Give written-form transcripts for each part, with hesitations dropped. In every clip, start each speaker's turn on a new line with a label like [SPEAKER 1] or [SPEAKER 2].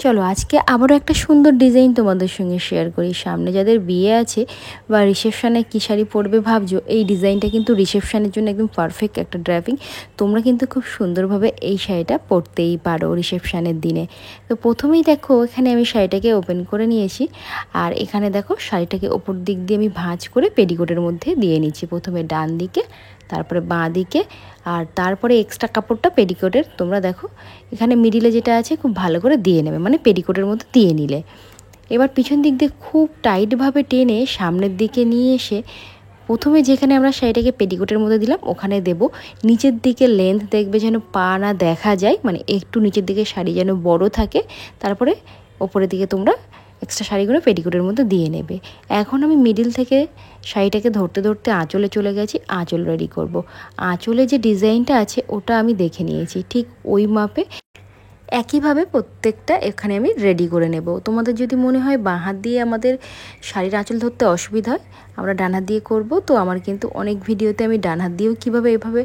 [SPEAKER 1] চলো আজকে আবারও একটা সুন্দর ডিজাইন তোমাদের সঙ্গে শেয়ার করি। সামনে যাদের বিয়ে আছে বা রিসেপশানে কী শাড়ি পরবে ভাবছো, এই ডিজাইনটা কিন্তু রিসেপশানের জন্য একদম পারফেক্ট একটা ড্রেপিং। তোমরা কিন্তু খুব সুন্দরভাবে এই শাড়িটা পরতেই পারো রিসেপশানের দিনে। তো প্রথমেই দেখো এখানে আমি শাড়িটাকে ওপেন করে নিয়েছি, আর এখানে দেখো শাড়িটাকে ওপর দিক দিয়ে আমি ভাঁজ করে পেটিকোটের মধ্যে দিয়ে নিচ্ছি। প্রথমে ডান দিকে, তারপরে বাঁ দিকে, আর তারপরে এক্সট্রা কাপড়টা পেটিকোটের তোমরা দেখো এখানে মিডিলে যেটা আছে খুব ভালো করে দিয়ে নেবে, মানে পেটিকোটের মধ্যে দিয়ে নিলে। এবার পিছন দিক দিয়ে খুব টাইটভাবে টেনে সামনের দিকে নিয়ে এসে প্রথমে যেখানে আমরা শাড়িটাকে পেটিকোটের মধ্যে দিলাম ওখানে দেব। নিচের দিকে লেন্থ দেখবে যেন পা না দেখা যায়, মানে একটু নিচের দিকে শাড়ি যেন বড় থাকে। তারপরে ওপরের দিকে তোমরা এক্সট্রা শাড়িগুলো পেটিকোটের মধ্যে দিয়ে নেবে। এখন আমি মিডিল থেকে শাড়িটাকে ধরতে ধরতে আঁচলে চলে গেছি, আঁচল রেডি করব। আঁচলে যে ডিজাইনটা আছে ওটা আমি দেখে নিয়েছি, ঠিক ওই মাপে একইভাবে প্রত্যেকটা এখানে আমি রেডি করে নেব। তোমাদের যদি মনে হয় বাঁ হাত দিয়ে আমাদের শাড়ির আঁচল ধরতে অসুবিধা হয়, আমরা ডান হাত দিয়ে করব, তো আমার কিন্তু অনেক ভিডিওতে আমি ডান হাত দিয়েও কীভাবে এভাবে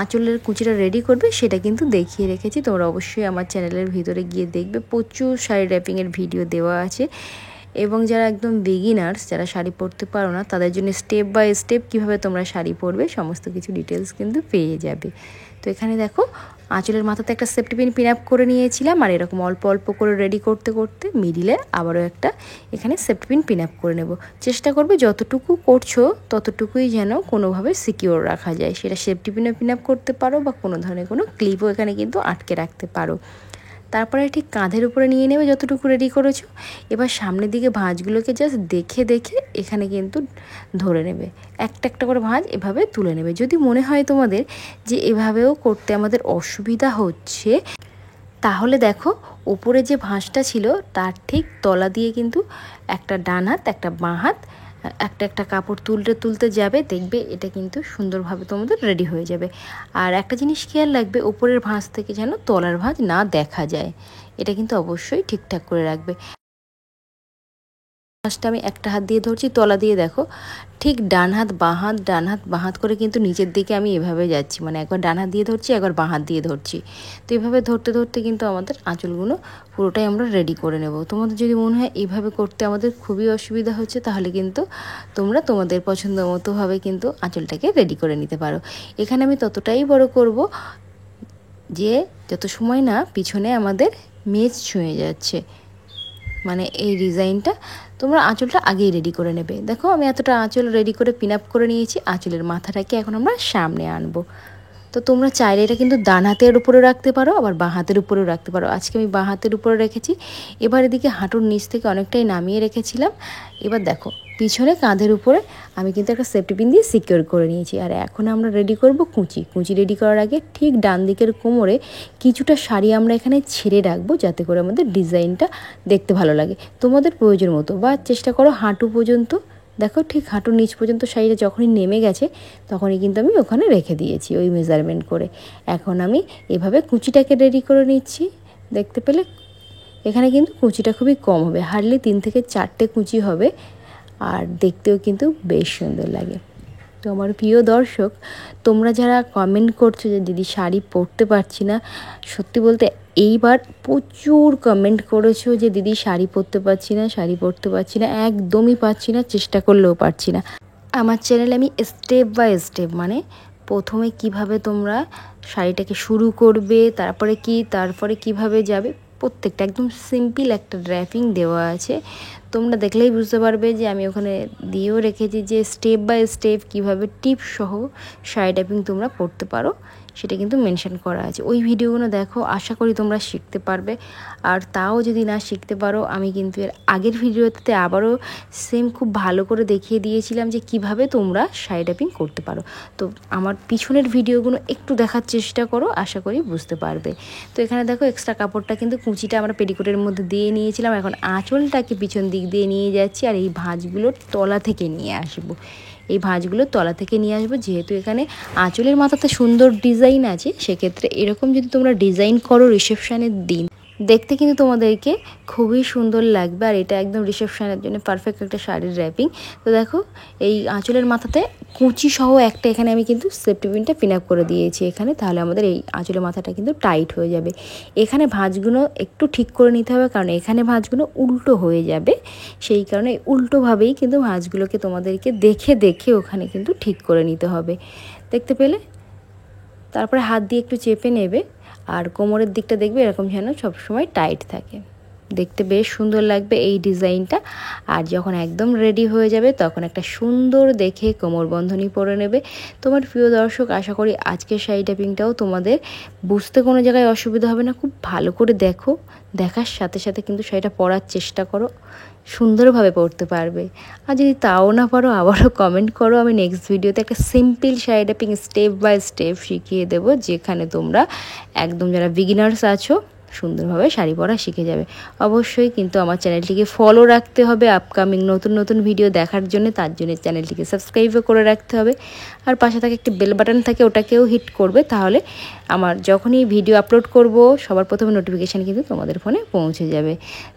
[SPEAKER 1] আঁচলের কুচিটা রেডি করবে সেটা কিন্তু দেখিয়ে রেখেছি। তোমরা অবশ্যই আমার চ্যানেলের ভিতরে গিয়ে দেখবে, প্রচুর শাড়ি র্যাপিংয়ের ভিডিও দেওয়া আছে। এবং যারা একদম বিগিনার্স, যারা শাড়ি পরতে পারো না, তাদের জন্য স্টেপ বাই স্টেপ কীভাবে তোমরা শাড়ি পরবে সমস্ত কিছু ডিটেলস কিন্তু পেয়ে যাবে। তো এখানে দেখো আঁচলের মাথাতে একটা সেফটি পিন পিন আপ করে নিয়েছিলাম, আর এরকম অল্প অল্প করে রেডি করতে করতে মিডিলে আবারও একটা এখানে সেফটি পিন পিন আপ করে নেব। চেষ্টা করবে যতটুকু করছো ততটুকুই যেন কোনোভাবে সিকিওর রাখা যায়। সেটা সেফটি পিনে পিন আপ করতে পারো বা কোনো ধরনের কোনো ক্লিপও এখানে কিন্তু আটকে রাখতে পারো। তারপরে ঠিক কাঁধের উপরে নিয়ে নেবে যতটুকু রেডি করেছো। এবার সামনের দিকে ভাঁজগুলোকে জাস্ট দেখে দেখে এখানে কিন্তু ধরে নেবে, একটা একটা করে ভাঁজ এভাবে তুলে নেবে। যদি মনে হয় তোমাদের যে এভাবেও করতে আমাদের অসুবিধা হচ্ছে, তাহলে দেখো ওপরে যে ভাঁজটা ছিল তার ঠিক তলা দিয়ে কিন্তু একটা ডান হাত একটা বাঁ হাত একটা একটা কাপড় তুলতে তুলতে যাবে, দেখবে এটা কিন্তু সুন্দরভাবে তোমাদের রেডি হয়ে যাবে। আর একটা জিনিস খেয়াল রাখবে, ওপরের ভাঁজ থেকে যেন তলার ভাঁজ না দেখা যায়, এটা কিন্তু অবশ্যই ঠিকঠাক করে রাখবে। ভাঁজটা আমি একটা হাত দিয়ে ধরছি, তলা দিয়ে দেখো ঠিক ডান হাত বাঁ হাত ডান হাত বাঁ হাত করে কিন্তু নিচের দিকে আমি এভাবে যাচ্ছি, মানে একবার ডান হাত দিয়ে ধরছি একবার বাঁ হাত দিয়ে ধরছি। তো এভাবে ধরতে ধরতে কিন্তু আমাদের আঁচলগুলো পুরোটাই আমরা রেডি করে নেব। তোমাদের যদি মনে হয় এইভাবে করতে আমাদের খুবই অসুবিধা হচ্ছে, তাহলে কিন্তু তোমরা তোমাদের পছন্দ মতোভাবে কিন্তু আঁচলটাকে রেডি করে নিতে পারো। এখানে আমি ততটাই বড় করব যে যত সময় না পিছনে আমাদের মেজ ছুঁয়ে যাচ্ছে, মানে এই ডিজাইনটা তোমরা আঁচলটা আগেই রেডি করে নেবে। দেখো আমি এতটা আঁচল রেডি করে পিন আপ করে নিয়েছি। আঁচলের মাথাটাকে এখন আমরা সামনে আনবো। তো তোমরা চাইলে এটা কিন্তু ডান হাতের উপরে রাখতে পারো, আবার বাঁ হাতের উপরেও রাখতে পারো। আজকে আমি বাঁ হাতের উপরে রেখেছি। এবার এদিকে হাঁটুর নিচ থেকে অনেকটাই নামিয়ে রেখেছিলাম। এবার দেখো পিছনে কাঁধের উপরে আমি কিন্তু একটা সেফটি পিন দিয়ে সিকিওর করে নিয়েছি। আর এখন আমরা রেডি করব কুঁচি। কুঁচি রেডি করার আগে ঠিক ডান দিকের কোমরে কিছুটা শাড়ি আমরা এখানে ছেড়ে রাখবো, যাতে করে আমাদের ডিজাইনটা দেখতে ভালো লাগে। তোমাদের প্রয়োজন মতো, বা চেষ্টা করো হাঁটু পর্যন্ত। দেখো ঠিক হাঁটুর নিচ পর্যন্ত শাড়িটা যখনই নেমে গেছে তখনই কিন্তু আমি ওখানে রেখে দিয়েছি ওই মেজারমেন্ট করে। এখন আমি এভাবে কুচিটাকে রেডি করে নিচ্ছি। দেখতে পেলে এখানে কিন্তু কুচিটা খুবই কম হবে, হার্ডলি 3 থেকে 4টে কুচি হবে, আর দেখতেও কিন্তু বেশ সুন্দর লাগে। তো আমার প্রিয় দর্শক, তোমরা যারা কমেন্ট করছো যে দিদি শাড়ি পরতে পারছি না, সত্যি বলতে এইবার প্রচুর কমেন্ট করেছো যে দিদি শাড়ি পরতে পারছি না, শাড়ি পরতে পারছি না, একদমই পারছি না, চেষ্টা করলেও পারছি না। আমার চ্যানেলে আমি স্টেপ বাই স্টেপ, মানে প্রথমে কিভাবে তোমরা শাড়িটাকে শুরু করবে, তারপরে কিভাবে যাবে, প্রত্যেকটা একদম সিম্পল একটা র্যাপিং দেওয়া আছে। তোমরা দেখলেই বুঝতে পারবে যে আমি ওখানে দিয়েও রেখেছি যে স্টেপ বাই স্টেপ কীভাবে টিপ সহ শাড়ি র্যাপিং তোমরা পড়তে পারো, সেটা কিন্তু মেনশন করা আছে। ওই ভিডিওগুলো দেখো, আশা করি তোমরা শিখতে পারবে। আর তাও যদি না শিখতে পারো, আমি কিন্তু এর আগের ভিডিওতে আবারও সেম খুব ভালো করে দেখিয়ে দিয়েছিলাম যে কিভাবে তোমরা শাড়ি র্যাপিং করতে পারো। তো আমার পিছনের ভিডিওগুলো একটু দেখার চেষ্টা করো, আশা করি বুঝতে পারবে। তো এখানে দেখো এক্সট্রা কাপড়টা কিন্তু কুচিটা আমরা পেটিকোটের মধ্যে দিয়ে নিয়েছিলাম। এখন আঁচলটাকে পিছন দিক দিয়ে নিয়ে যাচ্ছি, আর এই ভাঁজগুলোর তলা থেকে নিয়ে আসবো। এই ভাঁজগুলো তলা থেকে নিয়ে আসবো, যেহেতু এখানে আঁচলের মাথাতে সুন্দর ডিজাইন আছে, সেক্ষেত্রে এরকম যদি তোমরা ডিজাইন করো রিসেপশানের দিন, দেখতে কিন্তু তোমাদেরকে খুবই সুন্দর লাগবে। আর এটা একদম রিসেপশনের জন্য পারফেক্ট একটা শাড়ির র্যাপিং। তো দেখো এই আঁচলের মাথাতে কুচি সহ একটা এখানে আমি কিন্তু সেফটি পিনটা পিন আপ করে দিয়েছি এখানে, তাহলে আমাদের এই আঁচলের মাথাটা কিন্তু টাইট হয়ে যাবে। এখানে ভাঁজগুলো একটু ঠিক করে নিতে হবে, কারণ এখানে ভাঁজগুলো উল্টো হয়ে যাবে, সেই কারণে উল্টোভাবেই কিন্তু ভাঁজগুলোকে তোমাদেরকে দেখে দেখে ওখানে কিন্তু ঠিক করে নিতে হবে। দেখতে পেলে? তারপরে হাত দিয়ে একটু চেপে নেবে, আর কোমরের দিকটা দেখবে এরকম যেন সবসময় টাইট থাকে। দেখতে বেশ সুন্দর লাগবে এই ডিজাইনটা। আর যখন একদম রেডি হয়ে যাবে তখন একটা সুন্দর দেখে কোমর বন্ধনী পরে নেবে। তোমার প্রিয় দর্শক, আশা করি আজকের শাড়ি ট্যাপিংটাও তোমাদের বুঝতে কোনো জায়গায় অসুবিধা হবে না। খুব ভালো করে দেখো, দেখার সাথে সাথে কিন্তু শাড়িটা পরার চেষ্টা করো, সুন্দরভাবে পরতে পারবে। আর যদি তাও না পারো আবারও কমেন্ট করো, আমি নেক্সট ভিডিওতে একটা simple sari tapping step by step শিখিয়ে দেবো, যেখানে তোমরা একদম যারা বিগিনার্স আছো সুন্দরভাবে শাড়ি পরা শিখে যাবে। অবশ্যই কিন্তু আমার চ্যানেলটিকে ফলো রাখতে হবে আপকামিং নতুন নতুন ভিডিও দেখার জন্য, তার জন্য চ্যানেলটিকে সাবস্ক্রাইবও করে রাখতে হবে। আর পাশে থাকে একটি বেল বাটন থাকে, ওটাকেও হিট করবে, তাহলে আমার যখনই ভিডিও আপলোড করব সবার প্রথমে নোটিফিকেশান কিন্তু তোমাদের ফোনে পৌঁছে যাবে।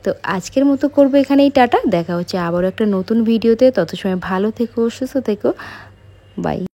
[SPEAKER 1] তো আজকের মতো করবো এখানেই টাটা, দেখা হচ্ছে আবারও একটা নতুন ভিডিওতে। তত সময় ভালো থেকো, সুস্থ থেকো, বাই।